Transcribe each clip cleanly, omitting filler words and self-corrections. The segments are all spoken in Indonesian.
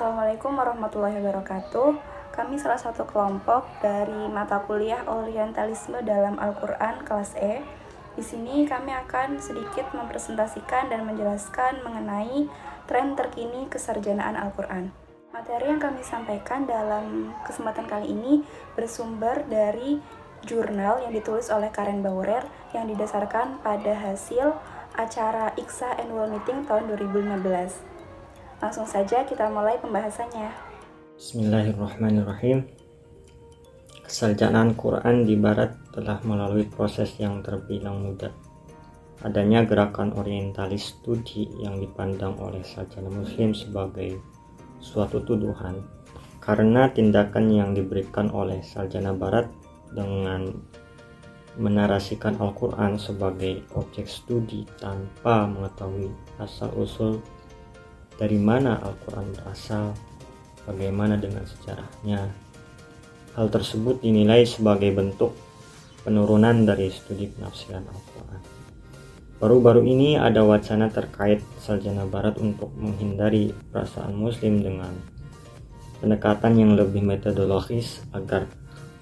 Assalamualaikum warahmatullahi wabarakatuh. Kami salah satu kelompok dari mata kuliah Orientalisme dalam Al-Quran kelas E. Di sini kami akan sedikit mempresentasikan dan menjelaskan mengenai tren terkini kesarjanaan Al-Quran. Materi yang kami sampaikan dalam kesempatan kali ini bersumber dari jurnal yang ditulis oleh Karen Bauer yang didasarkan pada hasil acara IKSA Annual Meeting tahun 2015. Langsung saja kita mulai pembahasannya. Bismillahirrahmanirrahim. Kesarjanaan Quran di Barat telah melalui proses yang terbilang mudah. Adanya gerakan orientalis studi yang dipandang oleh sarjana muslim sebagai suatu tuduhan karena tindakan yang diberikan oleh sarjana Barat dengan menarasikan Al-Quran sebagai objek studi tanpa mengetahui asal-usul dari mana Al-Quran berasal, bagaimana dengan sejarahnya. Hal tersebut dinilai sebagai bentuk penurunan dari studi penafsiran Al-Quran. Baru-baru ini ada wacana terkait sarjana Barat untuk menghindari perasaan muslim dengan pendekatan yang lebih metodologis agar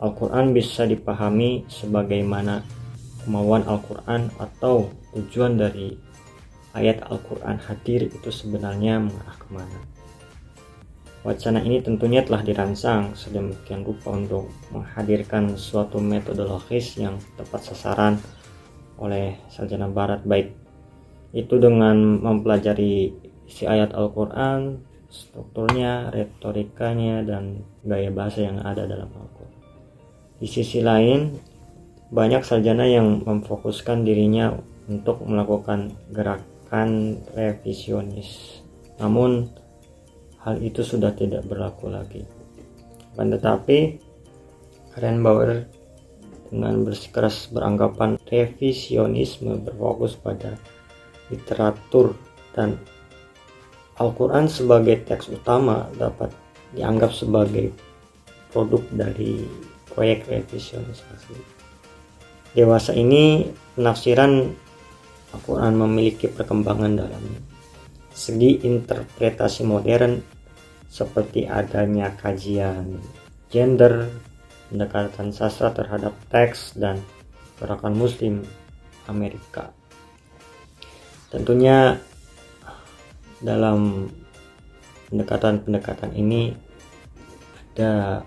Al-Quran bisa dipahami sebagaimana kemauan Al-Quran atau tujuan dari ayat Al-Quran hadir itu sebenarnya mengarah kemana. Wacana ini tentunya telah dirancang sedemikian rupa untuk menghadirkan suatu metodologis yang tepat sasaran oleh sarjana Barat, baik itu dengan mempelajari isi ayat Al-Quran, strukturnya, retorikanya, dan gaya bahasa yang ada dalam Al-Quran. Di sisi lain, banyak sarjana yang memfokuskan dirinya untuk melakukan gerakan revisionis, namun hal itu sudah tidak berlaku lagi. Tetapi Karen Bauer dengan bersikeras beranggapan revisionisme berfokus pada literatur dan Al-Quran sebagai teks utama dapat dianggap sebagai produk dari proyek revisionis asli. Dewasa ini penafsiran Al-Quran memiliki perkembangan dalam segi interpretasi modern seperti adanya kajian gender, pendekatan sastra terhadap teks, dan gerakan muslim Amerika. Tentunya dalam pendekatan-pendekatan ini ada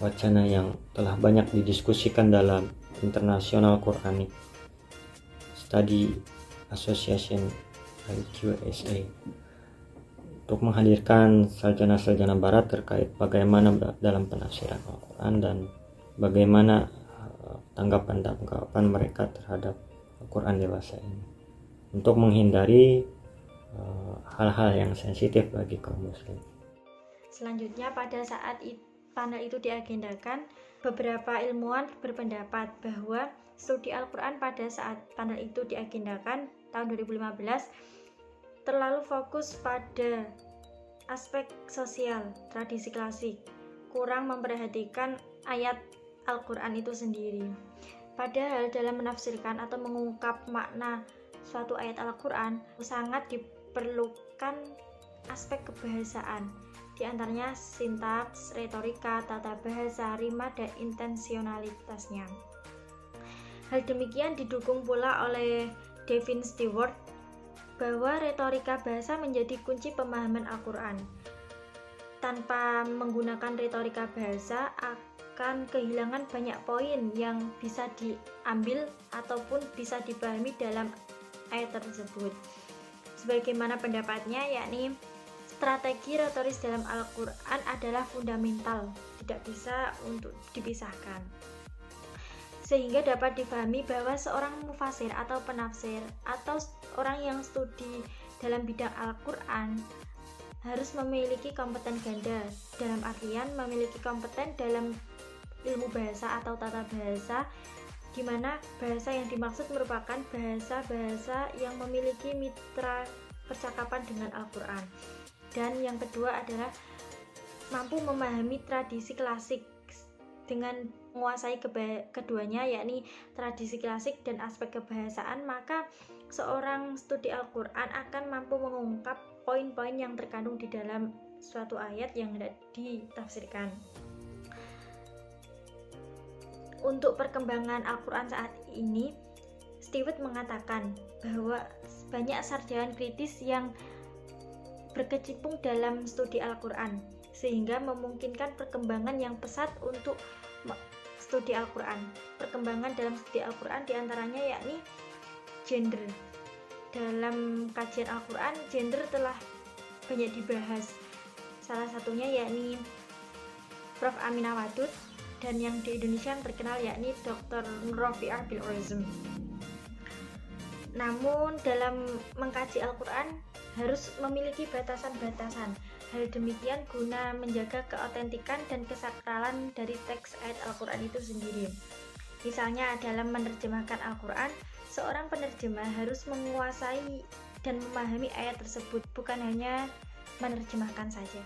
wacana yang telah banyak didiskusikan dalam International Quranic Study Association IQSA untuk menghadirkan sarjana-sarjana Barat terkait bagaimana dalam penafsiran Al-Quran dan bagaimana tanggapan mereka terhadap Al-Quran dewasa ini untuk menghindari hal-hal yang sensitif bagi kaum muslim. Selanjutnya, pada saat panel itu diagendakan, beberapa ilmuwan berpendapat bahwa studi Al-Quran pada saat panel itu diagendakan tahun 2015 terlalu fokus pada aspek sosial, tradisi klasik, kurang memperhatikan ayat Al-Quran itu sendiri. Padahal dalam menafsirkan atau mengungkap makna suatu ayat Al-Quran sangat diperlukan aspek kebahasaan, di antaranya sintaks, retorika, tata bahasa, rima, dan intensionalitasnya. Hal demikian didukung pula oleh Devin Stewart bahwa retorika bahasa menjadi kunci pemahaman Al-Quran. Tanpa menggunakan retorika bahasa akan kehilangan banyak poin yang bisa diambil ataupun bisa dipahami dalam ayat tersebut. Sebagaimana pendapatnya, yakni strategi retoris dalam Al-Quran adalah fundamental, tidak bisa untuk dipisahkan, sehingga dapat dipahami bahwa seorang mufasir atau penafsir atau orang yang studi dalam bidang Al-Quran harus memiliki kompeten ganda, dalam artian memiliki kompeten dalam ilmu bahasa atau tata bahasa, di mana bahasa yang dimaksud merupakan bahasa-bahasa yang memiliki mitra percakapan dengan Al-Quran. Dan yang kedua adalah mampu memahami tradisi klasik dengan menguasai keduanya, yakni tradisi klasik dan aspek kebahasaan, maka seorang studi Al-Quran akan mampu mengungkap poin-poin yang terkandung di dalam suatu ayat yang hendak ditafsirkan. Untuk perkembangan Al-Quran saat ini, Stewart mengatakan bahwa banyak sarjana kritis yang berkecimpung dalam studi Al-Quran, sehingga memungkinkan perkembangan yang pesat untuk studi Al-Quran. Perkembangan dalam studi Al-Quran diantaranya yakni gender. Dalam kajian Al-Quran, gender telah banyak dibahas. Salah satunya yakni Prof. Aminah Wadud, dan yang di Indonesia yang terkenal yakni Dr. Rafi'ah Bil-Uzm. Namun dalam mengkaji Al-Quran harus memiliki batasan-batasan. Hal demikian guna menjaga keautentikan dan kesakralan dari teks ayat Al-Quran itu sendiri. Misalnya dalam menerjemahkan Al-Quran, seorang penerjemah harus menguasai dan memahami ayat tersebut, bukan hanya menerjemahkan saja.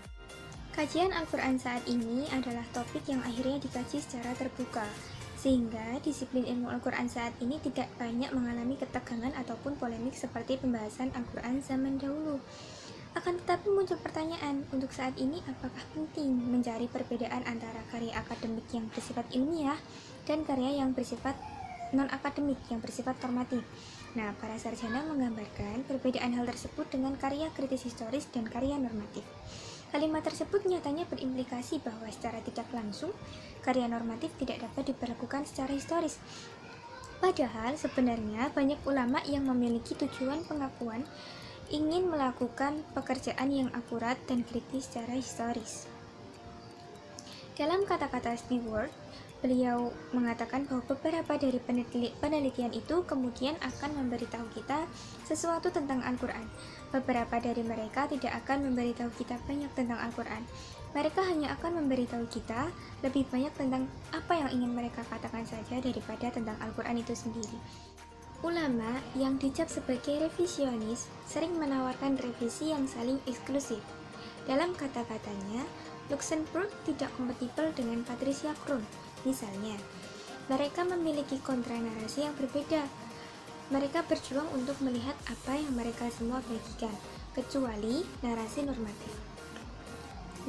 Kajian Al-Quran saat ini adalah topik yang akhirnya dikaji secara terbuka, sehingga disiplin ilmu Al-Quran saat ini tidak banyak mengalami ketegangan ataupun polemik seperti pembahasan Al-Quran zaman dahulu. Akan tetapi muncul pertanyaan, untuk saat ini apakah penting mencari perbedaan antara karya akademik yang bersifat ilmiah dan karya yang bersifat non-akademik yang bersifat formatif. Nah, para sarjana menggambarkan perbedaan hal tersebut dengan karya kritis historis dan karya normatif. Kalimat tersebut nyatanya berimplikasi bahwa secara tidak langsung, karya normatif tidak dapat diperlakukan secara historis. Padahal sebenarnya banyak ulama yang memiliki tujuan pengakuan ingin melakukan pekerjaan yang akurat dan kritis secara historis. Dalam kata-kata Stewart, beliau mengatakan bahwa beberapa dari penelitian itu kemudian akan memberitahu kita sesuatu tentang Al-Quran. Beberapa dari mereka tidak akan memberitahu kita banyak tentang Al-Quran. Mereka hanya akan memberitahu kita lebih banyak tentang apa yang ingin mereka katakan saja daripada tentang Al-Quran itu sendiri. Ulama yang dicap sebagai revisionis sering menawarkan revisi yang saling eksklusif. Dalam kata-katanya, Luxemburg tidak kompatibel dengan Patricia Kroon. Misalnya, mereka memiliki kontranarasi yang berbeda. Mereka berjuang untuk melihat apa yang mereka semua bagikan, kecuali narasi normatif.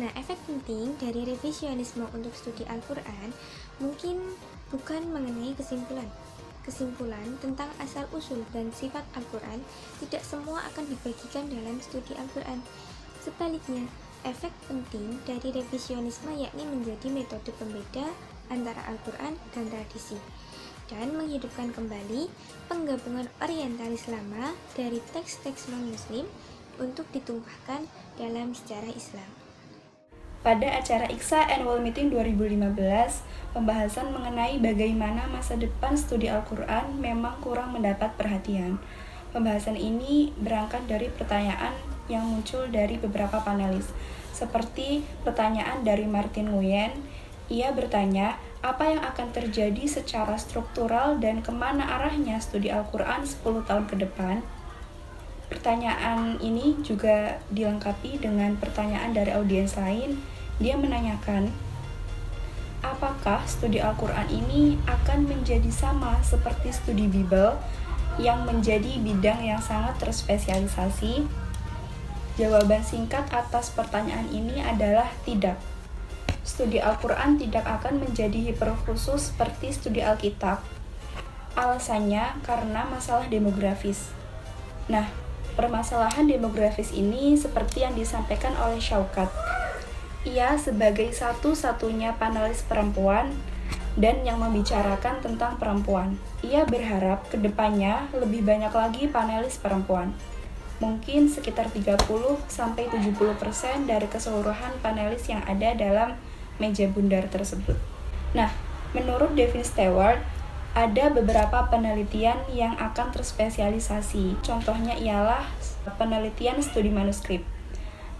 Nah, efek penting dari revisionisme untuk studi Al-Quran mungkin bukan mengenai kesimpulan. Kesimpulan tentang asal-usul dan sifat Al-Quran tidak semua akan dibagikan dalam studi Al-Quran. Sebaliknya, efek penting dari revisionisme yakni menjadi metode pembeda antara Al-Quran dan tradisi, dan menghidupkan kembali penggabungan orientalis lama dari teks-teks non-muslim untuk ditumpahkan dalam sejarah Islam. Pada acara IKSA Annual Meeting 2015, pembahasan mengenai bagaimana masa depan studi Al-Quran memang kurang mendapat perhatian. Pembahasan ini berangkat dari pertanyaan yang muncul dari beberapa panelis, seperti pertanyaan dari Martin Nguyen. Ia bertanya, apa yang akan terjadi secara struktural dan kemana arahnya studi Al-Quran 10 tahun ke depan? Pertanyaan ini juga dilengkapi dengan pertanyaan dari audiens lain. Dia menanyakan, apakah studi Al-Quran ini akan menjadi sama seperti studi Bible yang menjadi bidang yang sangat terspesialisasi? Jawaban singkat atas pertanyaan ini adalah tidak. Studi Al-Quran tidak akan menjadi hiperkhusus seperti studi Alkitab. Alasannya karena masalah demografis. Nah, permasalahan demografis ini seperti yang disampaikan oleh Syaukat. Ia sebagai satu-satunya panelis perempuan dan yang membicarakan tentang perempuan. Ia berharap kedepannya lebih banyak lagi panelis perempuan. Mungkin sekitar 30-70% dari keseluruhan panelis yang ada dalam meja bundar tersebut. Nah, menurut Devin Stewart, ada beberapa penelitian yang akan terspesialisasi. Contohnya ialah penelitian studi manuskrip.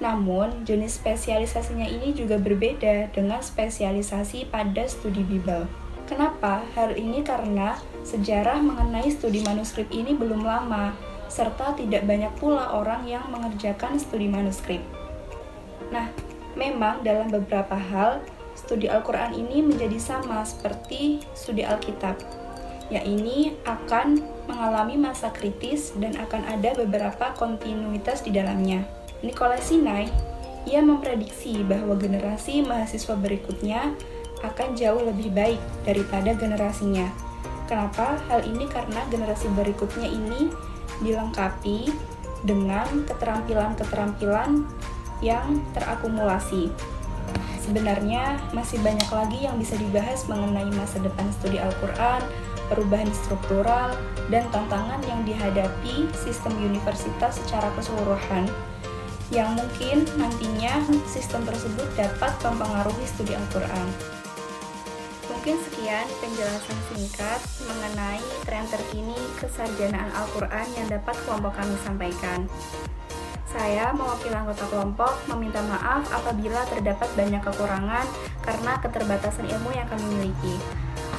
Namun, jenis spesialisasinya ini juga berbeda dengan spesialisasi pada studi Bible. Kenapa? Hal ini karena sejarah mengenai studi manuskrip ini belum lama, serta tidak banyak pula orang yang mengerjakan studi manuskrip. Nah, memang dalam beberapa hal, studi Al-Quran ini menjadi sama seperti studi Alkitab, yaitu akan mengalami masa kritis dan akan ada beberapa kontinuitas di dalamnya. Nicholas Sinai Ia memprediksi bahwa generasi mahasiswa berikutnya akan jauh lebih baik daripada generasinya. Kenapa? Hal ini karena generasi berikutnya ini dilengkapi dengan keterampilan-keterampilan yang terakumulasi. Sebenarnya masih banyak lagi yang bisa dibahas mengenai masa depan studi Al-Quran, perubahan struktural, dan tantangan yang dihadapi sistem universitas secara keseluruhan, yang mungkin nantinya sistem tersebut dapat mempengaruhi studi Al-Quran. Mungkin sekian penjelasan singkat mengenai tren terkini kesarjanaan Al-Quran yang dapat kelompok kami sampaikan. Saya mewakili anggota kelompok meminta maaf apabila terdapat banyak kekurangan karena keterbatasan ilmu yang kami miliki.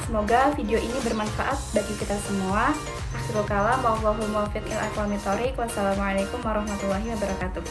Semoga video ini bermanfaat bagi kita semua. Akhirul kalam, wallahul muwaffiq ila aqwamit thoriq. Wassalamualaikum warahmatullahi wabarakatuh.